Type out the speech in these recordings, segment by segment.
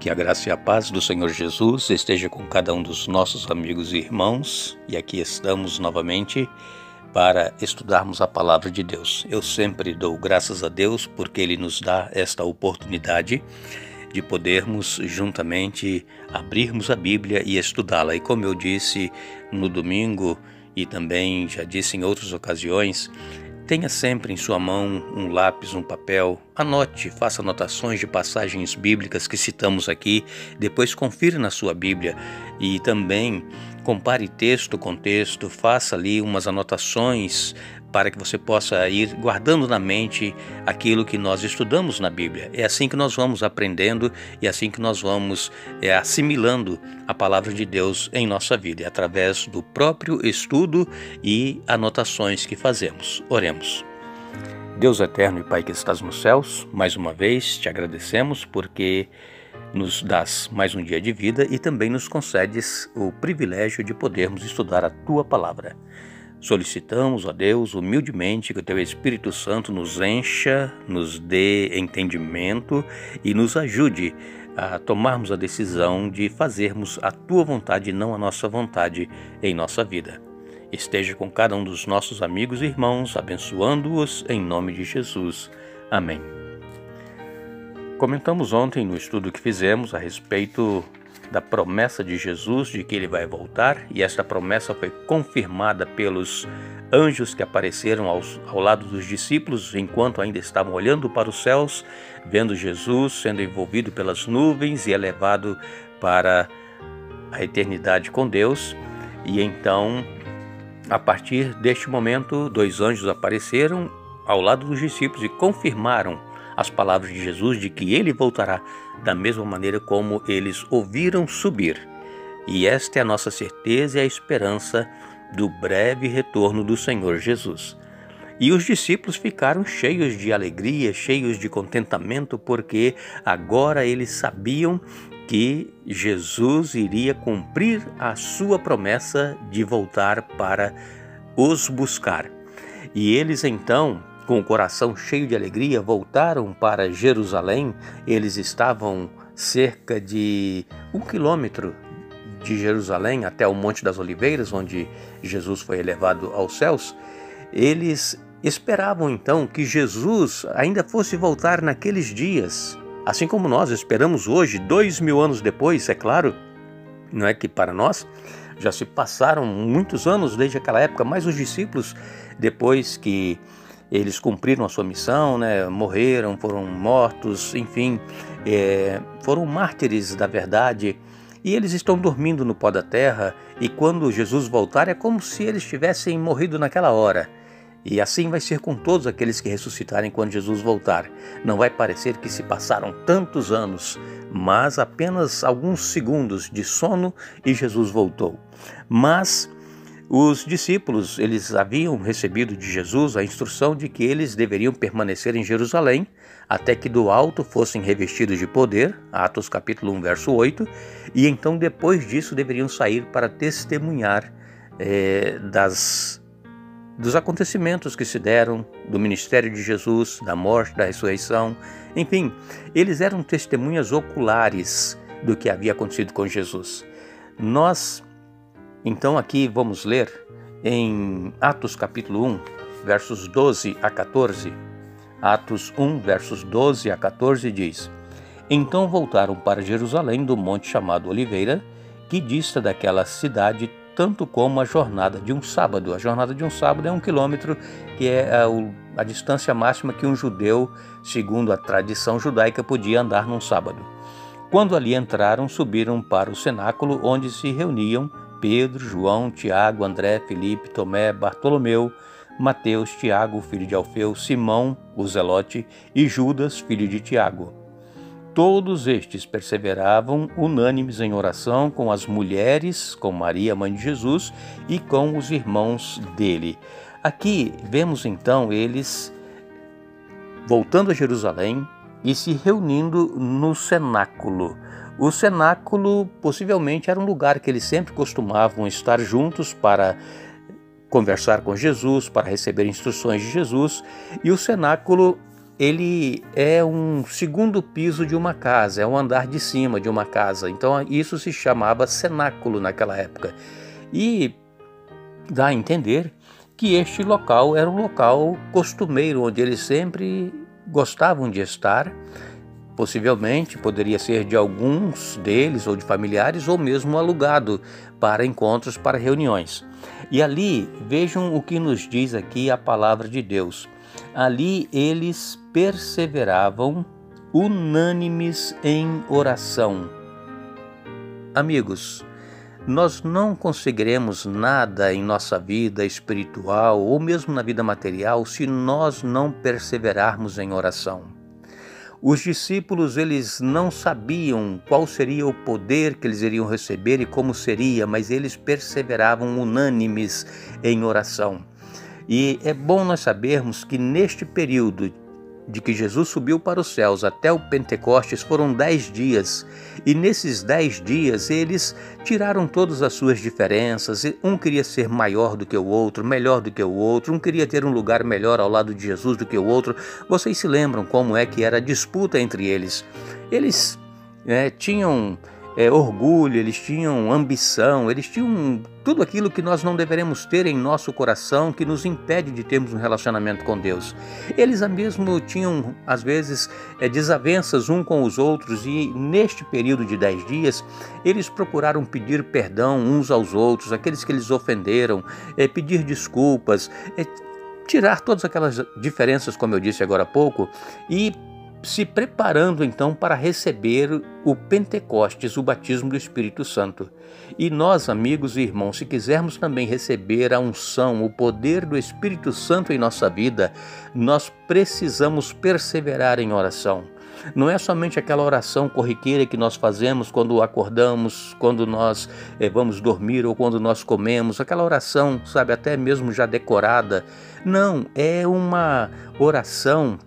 Que a graça e a paz do Senhor Jesus esteja com cada um dos nossos amigos e irmãos, e aqui estamos novamente para estudarmos a palavra de Deus. Eu sempre dou graças a Deus porque Ele nos dá esta oportunidade de podermos juntamente abrirmos a Bíblia e estudá-la. E como eu disse no domingo e também já disse em outras ocasiões, tenha sempre em sua mão um lápis, um papel, anote, faça anotações de passagens bíblicas que citamos aqui, depois confira na sua Bíblia e também compare texto com texto, faça ali umas anotações para que você possa ir guardando na mente aquilo que nós estudamos na Bíblia. É assim que nós vamos aprendendo e é assim que nós vamos assimilando a palavra de Deus em nossa vida, através do próprio estudo e anotações que fazemos. Oremos. Deus eterno e Pai que estás nos céus, mais uma vez te agradecemos porque nos dás mais um dia de vida e também nos concedes o privilégio de podermos estudar a Tua palavra. Solicitamos, ó Deus, humildemente que o Teu Espírito Santo nos encha, nos dê entendimento e nos ajude a tomarmos a decisão de fazermos a Tua vontade e não a nossa vontade em nossa vida. Esteja com cada um dos nossos amigos e irmãos, abençoando-os em nome de Jesus. Amém. Comentamos ontem no estudo que fizemos a respeito da promessa de Jesus de que Ele vai voltar, e esta promessa foi confirmada pelos anjos que apareceram ao lado dos discípulos enquanto ainda estavam olhando para os céus, vendo Jesus sendo envolvido pelas nuvens e elevado para a eternidade com Deus. E então, a partir deste momento, dois anjos apareceram ao lado dos discípulos e confirmaram as palavras de Jesus de que Ele voltará da mesma maneira como eles ouviram subir. E esta é a nossa certeza e a esperança do breve retorno do Senhor Jesus. E os discípulos ficaram cheios de alegria, cheios de contentamento, porque agora eles sabiam que Jesus iria cumprir a sua promessa de voltar para os buscar. E eles então, com o coração cheio de alegria, voltaram para Jerusalém. Eles estavam cerca de 1 quilômetro de Jerusalém até o Monte das Oliveiras, onde Jesus foi elevado aos céus. Eles esperavam então que Jesus ainda fosse voltar naqueles dias, assim como nós esperamos hoje, 2000 anos depois, é claro. Não é que para nós já se passaram muitos anos desde aquela época, mas os discípulos, depois que eles cumpriram a sua missão, morreram, foram mortos, enfim, foram mártires da verdade, e eles estão dormindo no pó da terra, e quando Jesus voltar é como se eles tivessem morrido naquela hora. E assim vai ser com todos aqueles que ressuscitarem quando Jesus voltar. Não vai parecer que se passaram tantos anos, mas apenas alguns segundos de sono e Jesus voltou. Mas os discípulos, eles haviam recebido de Jesus a instrução de que eles deveriam permanecer em Jerusalém até que do alto fossem revestidos de poder, Atos capítulo 1, verso 8, e então depois disso deveriam sair para testemunhar dos acontecimentos que se deram, do ministério de Jesus, da morte, da ressurreição, enfim, eles eram testemunhas oculares do que havia acontecido com Jesus. Nós então aqui vamos ler em Atos capítulo 1, versos 12 a 14. Atos 1, versos 12 a 14 diz: Então voltaram para Jerusalém do monte chamado Oliveira, que dista daquela cidade tanto como a jornada de um sábado. A jornada de um sábado é 1 quilômetro, que é a distância máxima que um judeu, segundo a tradição judaica, podia andar num sábado. Quando ali entraram, subiram para o cenáculo, onde se reuniam Pedro, João, Tiago, André, Filipe, Tomé, Bartolomeu, Mateus, Tiago, filho de Alfeu, Simão, o Zelote, e Judas, filho de Tiago. Todos estes perseveravam unânimes em oração com as mulheres, com Maria, mãe de Jesus, e com os irmãos dele. Aqui vemos então eles voltando a Jerusalém e se reunindo no cenáculo. O cenáculo possivelmente era um lugar que eles sempre costumavam estar juntos para conversar com Jesus, para receber instruções de Jesus, e o cenáculo ele é um segundo piso de uma casa, é um andar de cima de uma casa. Então isso se chamava cenáculo naquela época. E dá a entender que este local era um local costumeiro, onde eles sempre gostavam de estar. Possivelmente poderia ser de alguns deles ou de familiares, ou mesmo alugado para encontros, para reuniões. E ali, vejam o que nos diz aqui a palavra de Deus. Ali eles perseveravam unânimes em oração. Amigos, nós não conseguiremos nada em nossa vida espiritual ou mesmo na vida material se nós não perseverarmos em oração. Os discípulos, eles não sabiam qual seria o poder que eles iriam receber e como seria, mas eles perseveravam unânimes em oração. E é bom nós sabermos que neste período de que Jesus subiu para os céus até o Pentecostes foram 10 dias. E nesses 10 dias eles tiraram todas as suas diferenças. Um queria ser maior do que o outro, melhor do que o outro. Um queria ter um lugar melhor ao lado de Jesus do que o outro. Vocês se lembram como é que era a disputa entre eles? Eles tinham orgulho, eles tinham ambição, eles tinham tudo aquilo que nós não deveremos ter em nosso coração, que nos impede de termos um relacionamento com Deus. Eles mesmo tinham, às vezes, desavenças um com os outros, e neste período de 10 dias, eles procuraram pedir perdão uns aos outros, aqueles que eles ofenderam, pedir desculpas, tirar todas aquelas diferenças, como eu disse agora há pouco, e se preparando então para receber o Pentecostes, o batismo do Espírito Santo. E nós, amigos e irmãos, se quisermos também receber a unção, o poder do Espírito Santo em nossa vida, nós precisamos perseverar em oração. Não é somente aquela oração corriqueira que nós fazemos quando acordamos, quando nós vamos dormir ou quando nós comemos, aquela oração, sabe, até mesmo já decorada. Não, é uma oração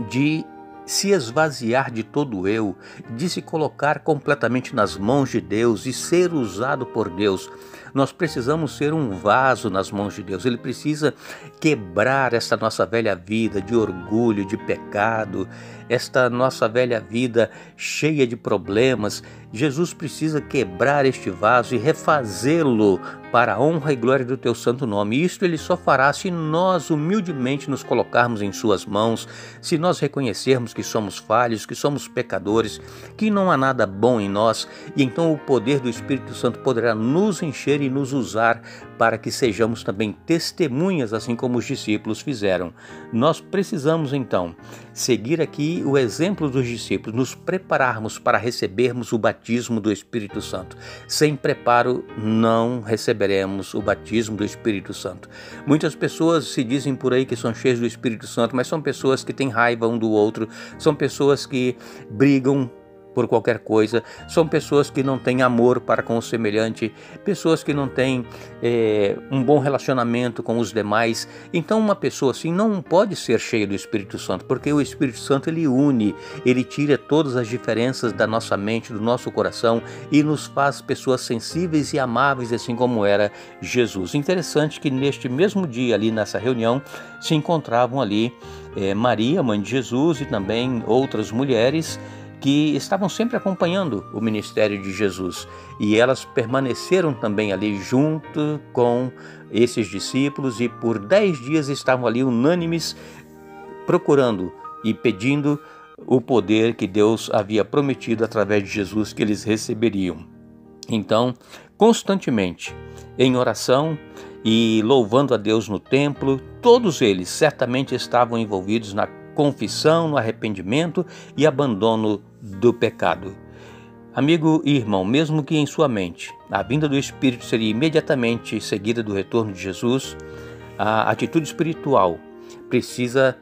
de se esvaziar de todo eu, de se colocar completamente nas mãos de Deus e ser usado por Deus. Nós precisamos ser um vaso nas mãos de Deus. Ele precisa quebrar esta nossa velha vida de orgulho, de pecado, esta nossa velha vida cheia de problemas. Jesus precisa quebrar este vaso e refazê-lo para a honra e glória do teu santo nome. E isto ele só fará se nós humildemente nos colocarmos em suas mãos, se nós reconhecermos que somos falhos, que somos pecadores, que não há nada bom em nós, e então o poder do Espírito Santo poderá nos encher e nos usar para que sejamos também testemunhas, assim como os discípulos fizeram. Nós precisamos então seguir aqui o exemplo dos discípulos, nos prepararmos para recebermos o batismo do Espírito Santo. Sem preparo não receberemos o batismo do Espírito Santo. Muitas pessoas se dizem por aí que são cheias do Espírito Santo, mas são pessoas que têm raiva um do outro, são pessoas que brigam por qualquer coisa, são pessoas que não têm amor para com o semelhante, pessoas que não têm um bom relacionamento com os demais. Então uma pessoa assim não pode ser cheia do Espírito Santo, porque o Espírito Santo ele une, ele tira todas as diferenças da nossa mente, do nosso coração, e nos faz pessoas sensíveis e amáveis, assim como era Jesus. Interessante que neste mesmo dia ali nessa reunião se encontravam ali Maria, mãe de Jesus, e também outras mulheres que estavam sempre acompanhando o ministério de Jesus, e elas permaneceram também ali junto com esses discípulos, e por 10 dias estavam ali unânimes procurando e pedindo o poder que Deus havia prometido através de Jesus que eles receberiam. Então, constantemente em oração e louvando a Deus no templo, todos eles certamente estavam envolvidos na confissão, no arrependimento e abandono do pecado. Amigo e irmão, mesmo que em sua mente a vinda do Espírito seria imediatamente seguida do retorno de Jesus, a atitude espiritual precisa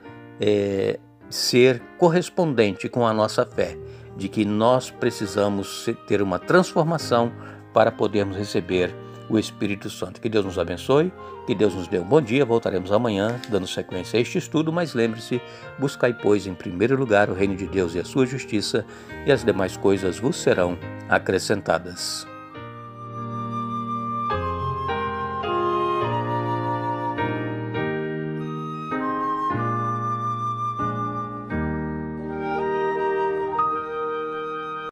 ser correspondente com a nossa fé, de que nós precisamos ter uma transformação para podermos receber o Espírito Santo. Que Deus nos abençoe, que Deus nos dê um bom dia. Voltaremos amanhã dando sequência a este estudo, mas lembre-se, buscai, pois, em primeiro lugar o reino de Deus e a sua justiça, e as demais coisas vos serão acrescentadas.